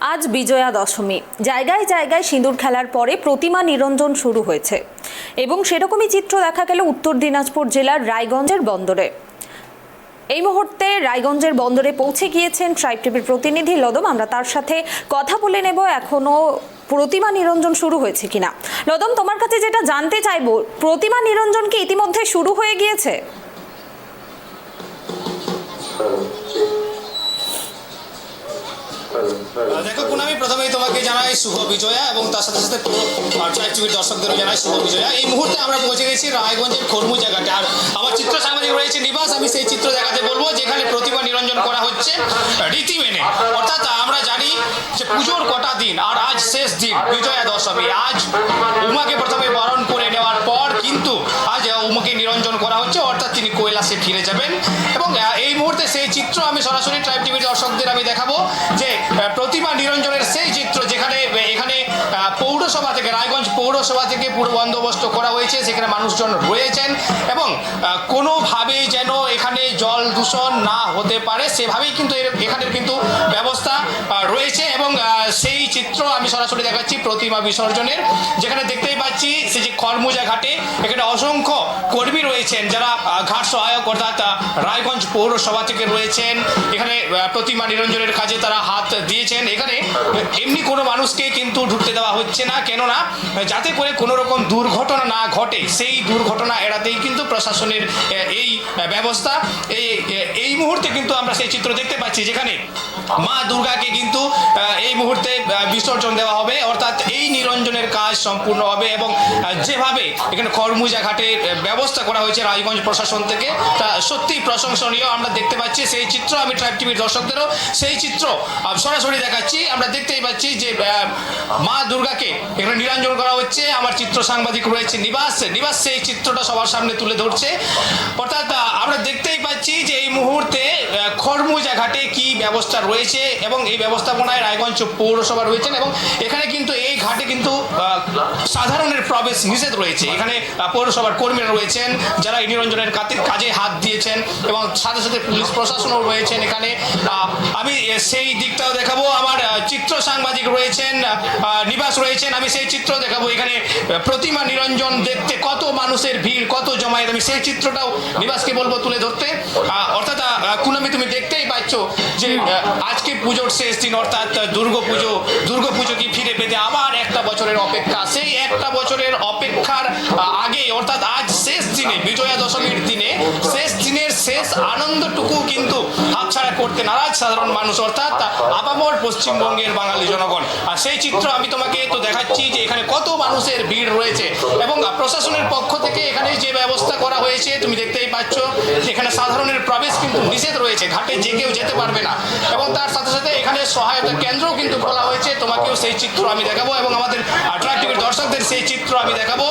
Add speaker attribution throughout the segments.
Speaker 1: আজ বিজয়া দশমী। জায়গায় জায়গায় সিঁদুর খেলার পরে প্রতিমা নিরঞ্জন শুরু হয়েছে এবং সেরকমই চিত্র দেখা গেল উত্তর দিনাজপুর জেলার রায়গঞ্জের বন্দরে। এই মুহূর্তে রায়গঞ্জের বন্দরে পৌঁছে গিয়েছেন ট্রাইব টিভির প্রতিনিধি লদম। আমরা তার সাথে কথা বলে নেব এখনো প্রতিমা নিরঞ্জন শুরু হয়েছে কিনা। লদম, তোমার কাছে যেটা জানতে চাইবো, প্রতিমা নিরঞ্জন কি ইতিমধ্যে শুরু হয়ে গিয়েছে?
Speaker 2: দেখো পুনামি, প্রথমেই তোমাকে জানাই শুভ বিজয়া এবং তার সাথে সাথে ট্রাইব টিভির দর্শকদেরও জানাই শুভ বিজয়া। এই মুহূর্তে আমরা পৌঁছে গেছি রায়গঞ্জের খরমু জায়গাতে, আর আমার চিত্র সাংবাদিক রয়েছে নিবাস। আমি সেই চিত্র দেখাতে বলবো যেখানে প্রতিমা নিরঞ্জন করা হচ্ছে রীতি মেনে। অর্থাৎ আমরা জানি যে পুজোর কটা দিন, আর আজ শেষ দিন বিজয়া দশমী। আজ উমাকে প্রথমে বরণ করে নেওয়ার পর কিন্তু আজ উমাকে নিরঞ্জন করা হচ্ছে, অর্থাৎ তিনি কৈলাসে ফিরে যাবেন। এবং এই মুহূর্তে সেই চিত্র আমি সরাসরি ট্রাইব টিভির দর্শকদের আমি দেখাবো যে প্রতিমা নিরঞ্জনের সেই চিত্র, যেখানে এখানে পৌরসভা থেকে, রায়গঞ্জ পৌরসভা থেকে পুরো বন্দোবস্ত করা হয়েছে। সেখানে মানুষজন রয়েছেন এবং কোনোভাবেই যেন এখানে জল দূষণ না হতে পারে সেভাবেই কিন্তু এখানের কিন্তু ব্যবস্থা রয়েছে। এবং সেই চিত্র আমি সরাসরি দেখাচ্ছি প্রতিমা বিসর্জনের, যেখানে দেখতেই পাচ্ছি সে যে খরমুজা ঘাটে এখানে অসংখ্য কর্মী রয়েছেন যারা ঘাট সহায়ক অর্থাৎ রায়গঞ্জ পৌরসভা থেকে রয়েছেন। এখানে প্রতিমা নিরঞ্জনের কাজে তারা হাত দিয়েছেন। এখানে এমনি কোনো মানুষকে কিন্তু ঢুকতে দেওয়া হচ্ছে না, কেননা যাতে করে কোনো রকম দুর্ঘটনা না ঘটে, সেই দুর্ঘটনা এড়াতেই কিন্তু প্রশাসনের এই ব্যবস্থা। এই মুহূর্তে কিন্তু আমরা সেই চিত্র দেখতে পাচ্ছি যেখানে মা দুর্গাকে কিন্তু এই মুহূর্তে বিসর্জন দেওয়া হবে, অর্থাৎ এই নিরঞ্জনের কাজ সম্পূর্ণ হবে। এবং যেভাবে এখানে খরমুজা ঘাটের ব্যবস্থা করা হয়েছে রায়গঞ্জ প্রশাসন থেকে, তা সত্যিই প্রশংসনীয়। আমরা দেখতে পাচ্ছি সেই চিত্র, আমি ট্রাইব টিভির দর্শকদেরও সেই চিত্র সরাসরি দেখাচ্ছি। আমরা দেখতেই পাচ্ছি যে মা দুর্গাকে এখানে নিরঞ্জন করা হচ্ছে। আমার চিত্র সাংবাদিক রয়েছে নিবাস সেই চিত্রটা সবার সামনে তুলে ধরছে। অর্থাৎ আমরা দেখতেই পাচ্ছি যে এই মুহূর্তে খরমুজা ঘাটে কি ব্যবস্থা রয়েছে এবং এই ব্যবস্থাপনায় রায়গঞ্জ পৌরসভা রয়েছেন। এবং এখানে কিন্তু এই ঘাটে কিন্তু সাধারণের প্রবেশ নিষেধ রয়েছে। এখানে পৌরসভার কর্মীরা রয়েছেন যারা এই নিরঞ্জনের কাজে হাত দিয়েছেন এবং সাথে সাথে পুলিশ প্রশাসনও রয়েছেন এখানে। আমি সেই দিকটাও দেখাবো। আমার চিত্র সাংবাদিক রয়েছেন নিবাস রয়েছেন, আমি সেই চিত্র দেখাবো। এখানে প্রতিমা নিরঞ্জন দেখতে কত মানুষের ভিড়, কত জমায়েত, আমি সেই চিত্রটাও নিবাসকে বলবো তুলে ধরতে। অর্থাৎ কুনামি, তুমি দেখতেই পাচ্ছ যে আজকে পুজোর শেষ দিন, অর্থাৎ দুর্গাপুজো কি ফিরে পেতে আবার একটা বছরের অপেক্ষা। সেই একটা বছরের অপেক্ষার আগে, অর্থাৎ আজ শেষ দিনে, বিজয়া দশমীর দিনে, শেষ দিনের শেষ আনন্দটুকু কিন্তু হাতছাড়া করতে নারাজ সাধারণ মানুষ, অর্থাৎ আপামর পশ্চিমবঙ্গের বাঙালি জনগণ। আর সেই চিত্র আমি তোমাকে তো দেখাচ্ছি যে এখানে কত মানুষের ভিড় রয়েছে এবং প্রশাসনের পক্ষ থেকে এখানে যে ব্যবস্থা করা হয়েছে তুমি দেখতেই পাচ্ছ। এখানে সাধারণের প্রবেশ কিন্তু নিষেধ রয়েছে, ঘাটে যে কেউ যেতে পারবে না। এবং তার সাথে সাথে এখানে সহায়তা কেন্দ্রও কিন্তু খোলা হয়েছে। তোমাকেও সেই চিত্র আমি দেখাবো এবং আমাদের ট্রাইব টিভির দর্শকদের সেই চিত্র আমি দেখাবো,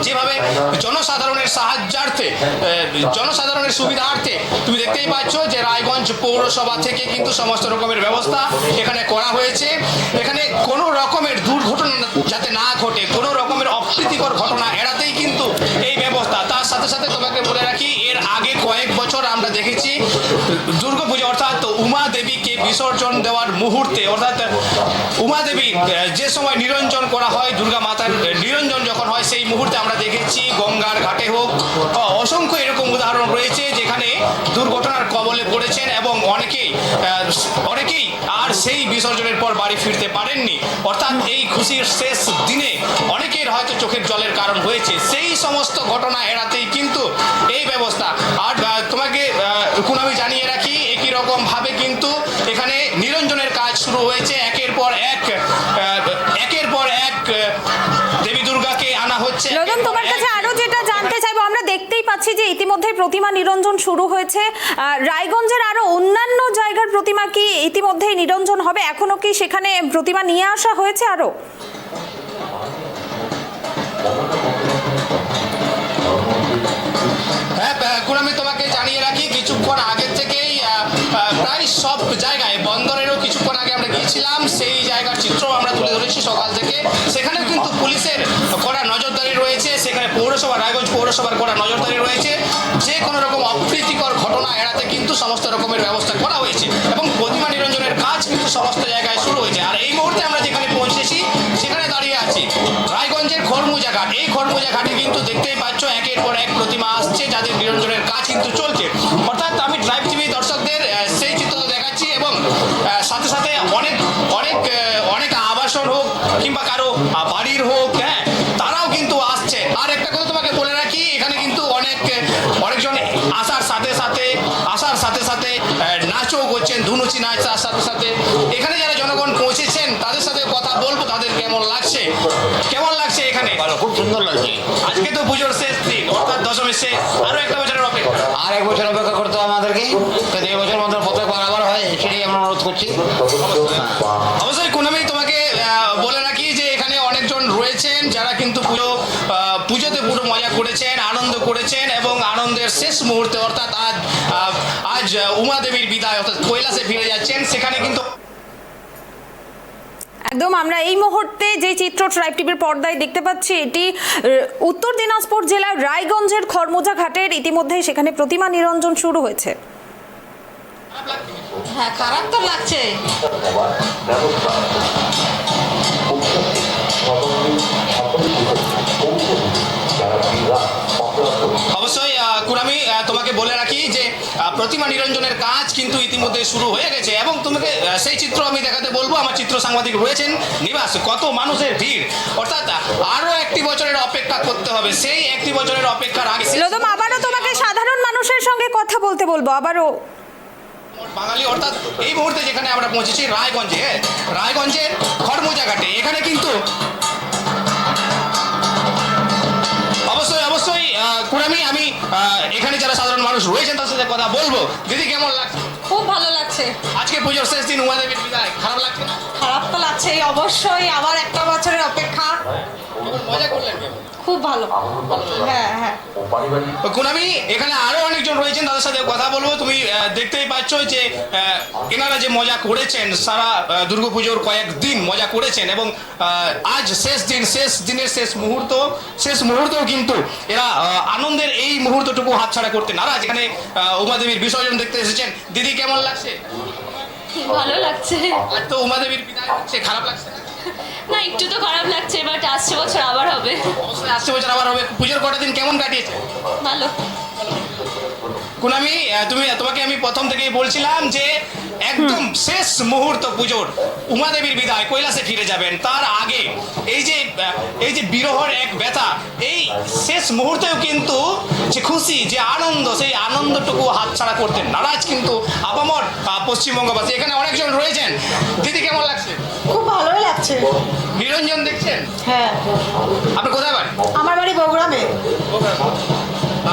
Speaker 2: যেভাবে জনসাধারণের সাহায্যার্থে, জনসাধারণের সুবিধার্থে তুমি দেখতেই পাচ্ছ যে রায়গঞ্জ পৌরসভা থেকে কিন্তু সমস্ত রকমের ব্যবস্থা এখানে করা হয়েছে। এখানে কোনো রকমের দুর্ঘটনা যাতে না ঘটে, কোনো রকমের অপ্রীতিকর ঘটনা এড়াতেই কিন্তু এই ব্যবস্থা। তার সাথে সাথে তোমাকে বলে রাখি, এর আগে কয়েক বছর আমরা দেখেছি দুর্গাপুজো অর্থাৎ উমা দেবীকে বিসর্জন দেওয়ার মুহূর্তে, অর্থাৎ উমা দেবী যে সময় নিরঞ্জন করা হয়, দুর্গা মাতার নিরঞ্জন যখন হয়, সেই মুহূর্তে আমরা দেখেছি গঙ্গার ঘাটে হোক, অসংখ্য এরকম উদাহরণ রয়েছে যেখানে দুর্ঘটনার কবলে পড়েছেন এবং অনেকেই আর সেই বিসর্জনের পর বাড়ি ফিরতে পারেননি। অর্থাৎ এই খুশির শেষ দিনে অনেকের হয়তো চোখের জলের কারণ হয়েছে। সেই সমস্ত ঘটনা এড়াতেই কিন্তু এই ব্যবস্থা। আর তোমাকে আমি জানিয়ে রাখি, একই রকম ভাবে কিন্তু এখানে নিরঞ্জনের কাজ শুরু হয়েছে। একের পর এক দেবী দুর্গাকে আনা হচ্ছে।
Speaker 1: লদম, তোমার কাছে আরো যেটা জানতে চাইবো, আমরা দেখতেই পাচ্ছি যে ইতিমধ্যে প্রতিমা নিরঞ্জন শুরু হয়েছে। রায়গঞ্জের আরো অন্যান্য জায়গার প্রতিমা কি ইতিমধ্যেই নিরঞ্জন হবে? এখনো কি সেখানে প্রতিমা নিয়ে আসা হয়েছে আরো?
Speaker 2: হ্যাঁ, আমি তোমাকে জানিয়ে রাখি, কিছুক্ষণ আগে থেকেই প্রায় সব জায়গায়, বন্দরেরও কিছুক্ষণ আগে আমরা গিয়েছিলাম, সেই জায়গার চিত্র আমরা তুলে ধরেছি সকাল থেকে। সেখানে কিন্তু পুলিশের কড়া নজরদারি রয়েছে, সেখানে রায়গঞ্জ পৌরসভার কড়া নজরদারি রয়েছে। যে কোনো রকম অপ্রীতিকর ঘটনা এড়াতে কিন্তু সমস্ত রকমের ব্যবস্থা করা হয়েছে এবং প্রতিমা নিরঞ্জনের কাজ কিন্তু সমস্ত জায়গায় শুরু হয়েছে। আর এই মুহূর্তে আমরা যেখানে পৌঁছেছি সেখানে দাঁড়িয়ে আছি রায়গঞ্জের খরমুজা ঘাট। এই খরমুজা ঘাটে কিন্তু দেখতেই পাচ্ছ একের পর এক প্রতিমা আসছে, যাদের নিরঞ্জনের কাজ কিন্তু চলছে। অর্থাৎ আমি ট্রাইব টিভি দর্শকদের সেই চিত্র দেখাচ্ছি এবং সাথে সাথে অনেক অনেক অনেক আবাসন হোক কিংবা কারো বাড়ির হোক, হ্যাঁ, তারাও কিন্তু আসছে। আর একটা কথা তোমাকে বলে রাখি, এখানে কিন্তু অনেকজন আসার সাথে সাথে নাচও করছেন, ধুনুচি নাচ। তার সাথে সাথে এখানে যারা জনগণ পৌঁছেছেন তাদের সাথে কথা বলবো, তাদের কেমন লাগছে এখানে।
Speaker 3: ভালো, খুব সুন্দর লাগছে।
Speaker 2: আজকে তো পুজোর শেষ দিন, অর্থাৎ দশমীর শেষ, আরো একটা বছরের অপেক্ষা।
Speaker 3: আর এক বছর অপেক্ষা করতে হবে আমাদেরকে, তো এই বছর মধ্যে প্রত্যেকবার আবার হয়, সেটাই আমরা অনুরোধ করছি।
Speaker 2: অবশ্যই কুনামি, তোমাকে বলে রাখি যে এখানে অনেকজন রয়েছেন যারা কিন্তু পুজোতে পুরো মজা করেছেন, আনন্দ করেছেন এবং আনন্দের শেষ মুহূর্তে অর্থাৎ আজ উমা দেবীর বিদায় অর্থাৎ কৈলাসে ফিরে যাচ্ছেন, সেখানে কিন্তু
Speaker 1: একদম আমরা এই মুহূর্তে যে চিত্র ট্রাইব টিভির পর্দায় দেখতে পাচ্ছি, এটি উত্তর দিনাজপুর জেলার রায়গঞ্জের খরমুজা ঘাটের। ইতিমধ্যে সেখানে প্রতিমা নিরঞ্জন শুরু হয়েছে।
Speaker 4: হ্যাঁ, খারাপ তো লাগছে।
Speaker 2: অবশ্যই কুনামি, তোমাকে বলে রাখি যে প্রতিমা নিরঞ্জনের কাজ কিন্তু ইতিমধ্যে শুরু হয়ে গেছে এবং তোমাকে সেই চিত্র আমি দেখাতে বলবো। আমার চিত্র সাংবাদিক রয়েছেন নিবাস। কত মানুষের ভিড়, অর্থাৎ আরো একটি বছরের অপেক্ষা করতে হবে। সেই একটি বছরের অপেক্ষার আগে
Speaker 1: লোদম, আবারও তোমাকে সাধারণ মানুষের সঙ্গে কথা বলতে বলবো আবারও।
Speaker 2: বাঙালি অর্থাৎ এই মুহূর্তে যেখানে আমরা পৌঁছেছি রায়গঞ্জের খরমুজা ঘাটে, এখানে কিন্তু অবশ্যই কুনামি, আমি এখানে যারা সাধারণ মানুষ রয়েছেন তার সাথে কথা বলবো। দিদি, কেমন লাগছে?
Speaker 4: খুব ভালো লাগছে।
Speaker 2: আজকে পুজোর শেষ দিন, উমা দেবীর বিদায়, খারাপ লাগছে না?
Speaker 4: খারাপ তো লাগছেই, অবশ্যই। আবার একটা বছরের অপেক্ষা।
Speaker 2: মজা করলেন কেমন?
Speaker 4: খুব ভালো। হ্যাঁ হ্যাঁ।
Speaker 2: কুনামি, এখানে আরো অনেকজন রয়েছেন, তাদের সাথে কথা বলবো। তুমি দেখতেই পাচ্ছ যে এনারা যে মজা করেছেন, সারা দুর্গাপুজোর কয়েকদিন মজা করেছেন এবং আজ শেষ দিনের শেষ মুহূর্তেও কিন্তু এরা আনন্দের এই মুহূর্তটুকু হাতছাড়া করতে নারাজ। এখানে উমা দেবীর বিসর্জন দেখতে এসেছেন। দিদি, কেমন লাগছে?
Speaker 5: ভালো লাগছে।
Speaker 2: আজ তো উমা দেবীর বিদায় হচ্ছে, খারাপ লাগছে না?
Speaker 5: না, একটু তো খারাপ লাগছে, বাট আসছে বছর আবার হবে।
Speaker 2: অবশ্যই আসছে বছর আবার হবে। পুজোর কটা দিন কেমন কাটিয়েছে?
Speaker 5: ভালো।
Speaker 2: কুনামি, তোমাকে আমি প্রথম থেকেই বলছিলাম যে একদম শেষ মুহূর্ত পুজোর, উমা দেবীর বিদায়, কৈলাসে ফিরে যাবেন। তার আগে এই যে বিরহর এক ব্যথা, এই শেষ মুহূর্তেও কিন্তু যে খুশি, যে আনন্দ, সেই আনন্দটুকু হাতছাড়া করতে নারাজ কিন্তু আপামর পশ্চিমবঙ্গবাসী। এখানে অনেকজন রয়েছেন। দিদি, কেমন লাগছে?
Speaker 4: খুব ভালোই লাগছে।
Speaker 2: নিরঞ্জন দেখছেন?
Speaker 4: হ্যাঁ।
Speaker 2: আপনি কোথায় বাড়ি?
Speaker 4: আমার বাড়ি বগুড়ামে।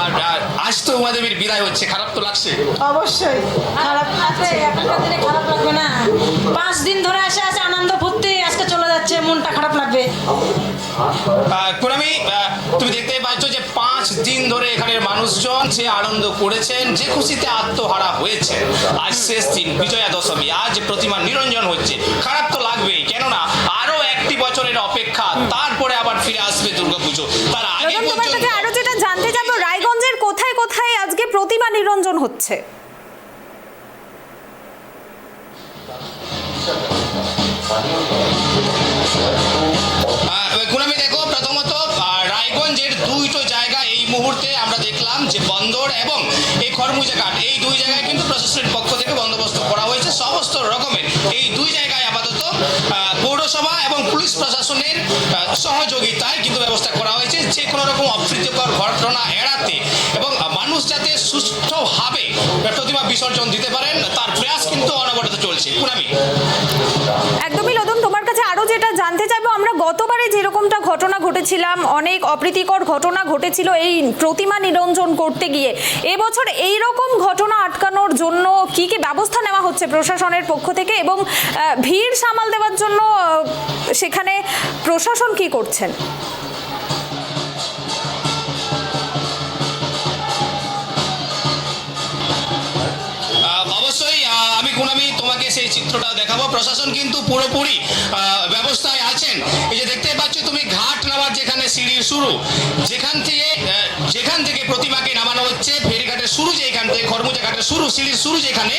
Speaker 2: আর আজ তো উমা দেবীর বিদায় হচ্ছে, খারাপ তো লাগছে?
Speaker 4: অবশ্যই খারাপ লাগছে। এখনকার দিনে খারাপ লাগবে না? 5 দিন ধরে আসে আনন্দ ফুর্তি, আজকে চলে যাচ্ছে, মনটা খারাপ লাগবে।
Speaker 2: কুনামি, তুমি দেখতেই পাচ্ছ যে 5 দিন ধরে এখানের মানুষজন যে আনন্দ করেছেন, যে খুশিতে আত্মহারা হয়েছে। আজ শেষ দিন, বিজয়া দশমী, আজ প্রতিমা নিরঞ্জন হচ্ছে। খারাপ তো লাগবেই, কেননা আরো একটি বছরের অপেক্ষা, তারপরে আবার ফিরে আসবে দুর্গাপুজো। তার আগে
Speaker 1: লোদম, তোমার
Speaker 2: পর্যন্ত
Speaker 1: কাছে আরো যেটা জানতে চাইবো, রায়গঞ্জের কোথায় কোথায় আজকে প্রতিমা নিরঞ্জন হচ্ছে?
Speaker 2: কুনামি, দেখো, প্রথমত রায়গঞ্জের দুইটো জায়গা এই মুহূর্তে আমরা দেখলাম যে বন্দর এবং এই খরমুজা ঘাট, এই দুই জায়গায় কিন্তু প্রশাসনের পক্ষ থেকে বন্দোবস্ত করা হয়েছে সমস্ত রকমের। এই দুই জায়গায় আপাতত পৌরসভা এবং পুলিশ প্রশাসনের সহযোগিতায় কিন্তু ব্যবস্থা করা হয়েছে যে কোনো রকম অপ্রীতিকর ঘটনা এড়াতে এবং মানুষ যাতে সুষ্ঠুভাবে প্রতিমা বিসর্জন দিতে পারেন তার প্রয়াস কিন্তু অনবরত চলছে। কুনামি,
Speaker 1: একদমই লোদম, তোমার কাছে আরো যেটা জানতে চাইবো, আমরা গতবারে যেরকমটা ঘটনা ঘটেছিলাম, অনেক অপ্রীতিকর ঘটনা ঘটেছিল এই প্রতিমা নিরঞ্জন করতে গিয়ে, এবছর এই রকম ঘটনা আটকানোর জন্য কি কি ব্যবস্থা নেওয়া হচ্ছে প্রশাসনের পক্ষ থেকে এবং ভিড় সামাল দেওয়ার জন্য সেখানে প্রশাসন কি করছেন?
Speaker 2: অবশ্যই আমি কুনামি তোমাকে সেই চিত্রটা দেখাবো। প্রশাসন কিন্তু পুরোপুরি ব্যবস্থায় আছেন। এই যে দেখতে পাচ্ছ তুমি ঘাট নামার যেখানে সিঁড়ির শুরু, যেখান থেকে প্রতিমাকে নামানো হচ্ছে, ফেরিঘাটের শুরু যেখান থেকে, খরমুজা ঘাটের শুরু, সিঁড়ির শুরু যেখানে,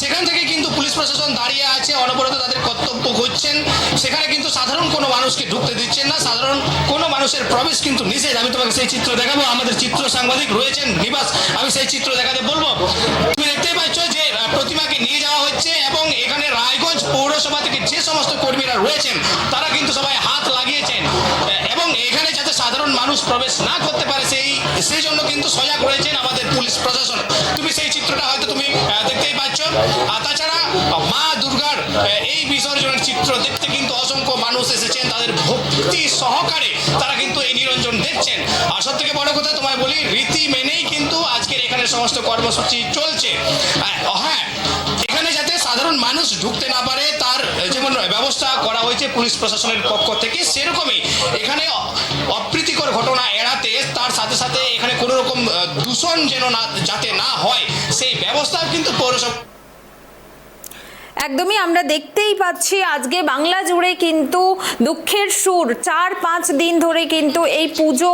Speaker 2: সেখান থেকে কিন্তু পুলিশ প্রশাসন দাঁড়িয়ে আছে, অনবরত তাদের কর্তব্য করছেন। সেখানে কিন্তু সাধারণ কোনো মানুষকে ঢুকতে দিচ্ছেন না, সাধারণ কোনো মানুষের প্রবেশ কিন্তু নিষেধ। আমি তোমাকে সেই চিত্র দেখাবো, আমাদের চিত্র সাংবাদিক রয়েছেন নিবাস, আমি সেই চিত্র দেখাতে বলবো। তুমি দেখতে পাচ্ছ যে প্রতিমাকে নিয়ে যাওয়া হচ্ছে এবং এখানে রায়গঞ্জ পৌরসভা থেকে যে সমস্ত কর্মীরা রয়েছেন তারা কিন্তু সবাই হাত লাগিয়েছেন এবং এখানে যাতে সাধারণ মানুষ প্রবেশ না করতে পারে সেই জন্য কিন্তু সজাগ রয়েছেন আমাদের পুলিশ প্রশাসন। তুমি সেই চিত্রটা হয়তো তুমি দেখতেই পাচ্ছ। আর তাছাড়া মা দুর্গার এই বিসর্জনের চিত্র দেখতে কিন্তু অসংখ্য মানুষ এসেছেন, তাদের ভক্তি সহকারে তারা কিন্তু এই নিরঞ্জন দেখছেন। আর সব থেকে বড় কথা তোমায় বলি, রীতি মেনেই কিন্তু আজকের এখানে সমস্ত কর্মসূচি চলছে। হ্যাঁ, এখানে যাতে সাধারণ মানুষ ঢুকতে না পারে তার যেমন ব্যবস্থা করা হয়েছে পুলিশ প্রশাসনের পক্ষ থেকে, সেরকমই এখানে অপ্রীতিকর ঘটনা এড়াতে তার সাথে সাথে এখানে কোনো রকম দূষণ যেন যাতে না হয় সেই ব্যবস্থাও কিন্তু পৌরসভা।
Speaker 1: একদমই আমরা দেখতেই পাচ্ছি আজকে বাংলা জুড়ে কিন্তু দুঃখের সুর। 4-5 দিন ধরে কিন্তু এই পুজো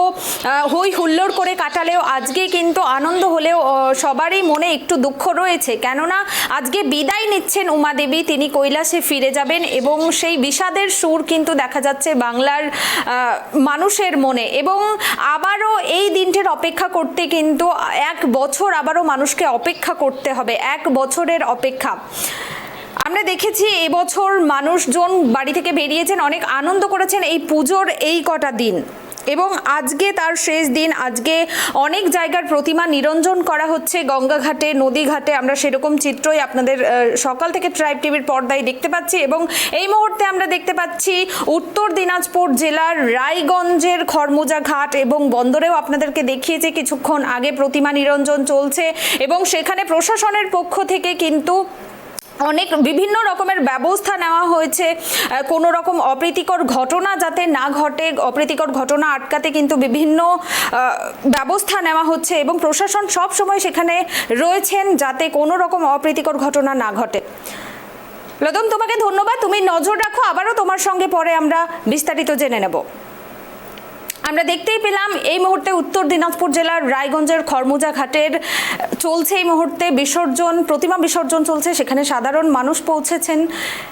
Speaker 1: হই হুল্লোড় করে কাটালেও আজকে কিন্তু আনন্দ হলেও সবারই মনে একটু দুঃখ রয়েছে, কেননা আজকে বিদায় নিচ্ছেন উমা দেবী, তিনি কৈলাসে ফিরে যাবেন এবং সেই বিষাদের সুর কিন্তু দেখা যাচ্ছে বাংলার মানুষের মনে। এবং আবারও এই দিনটির অপেক্ষা করতে কিন্তু 1 বছর আবারও মানুষকে অপেক্ষা করতে হবে, 1 বছরের অপেক্ষা। আমরা দেখেছি এবছর মানুষজন বাড়ি থেকে বেরিয়েছেন, অনেক আনন্দ করেছেন এই পুজোর এই কটা দিন এবং আজকে তার শেষ দিন। আজকে অনেক জায়গার প্রতিমা নিরঞ্জন করা হচ্ছে, গঙ্গাঘাটে, নদীঘাটে। আমরা সেরকম চিত্রই আপনাদের সকাল থেকে ট্রাইব টিভির পর্দায় দেখতে পাচ্ছি এবং এই মুহূর্তে আমরা দেখতে পাচ্ছি উত্তর দিনাজপুর জেলার রায়গঞ্জের খরমুজা ঘাট এবং বন্দরেও আপনাদেরকে দেখিয়েছে কিছুক্ষণ আগে প্রতিমা নিরঞ্জন চলছে এবং সেখানে প্রশাসনের পক্ষ থেকে কিন্তু অনেক বিভিন্ন রকমের ব্যবস্থা নেওয়া হয়েছে, কোনো রকম অপ্রীতিকর ঘটনা যাতে না ঘটে, অপ্রীতিকর ঘটনা আটকাতে কিন্তু বিভিন্ন ব্যবস্থা নেওয়া হচ্ছে এবং প্রশাসন সব সময় সেখানে রয়েছেন যাতে কোনো রকম অপ্রীতিকর ঘটনা না ঘটে। লদম, তোমাকে ধন্যবাদ, তুমি নজর রাখো, আবারও তোমার সঙ্গে পরে আমরা বিস্তারিত জেনে নেব। আমরা দেখতেই পেলাম এই মুহূর্তে উত্তর দিনাজপুর জেলার রায়গঞ্জের খরমুজা ঘাটের চলছে এই মুহূর্তে বিসর্জন, প্রতিমা বিসর্জন চলছে, সেখানে সাধারণ মানুষ পৌঁছেছেন।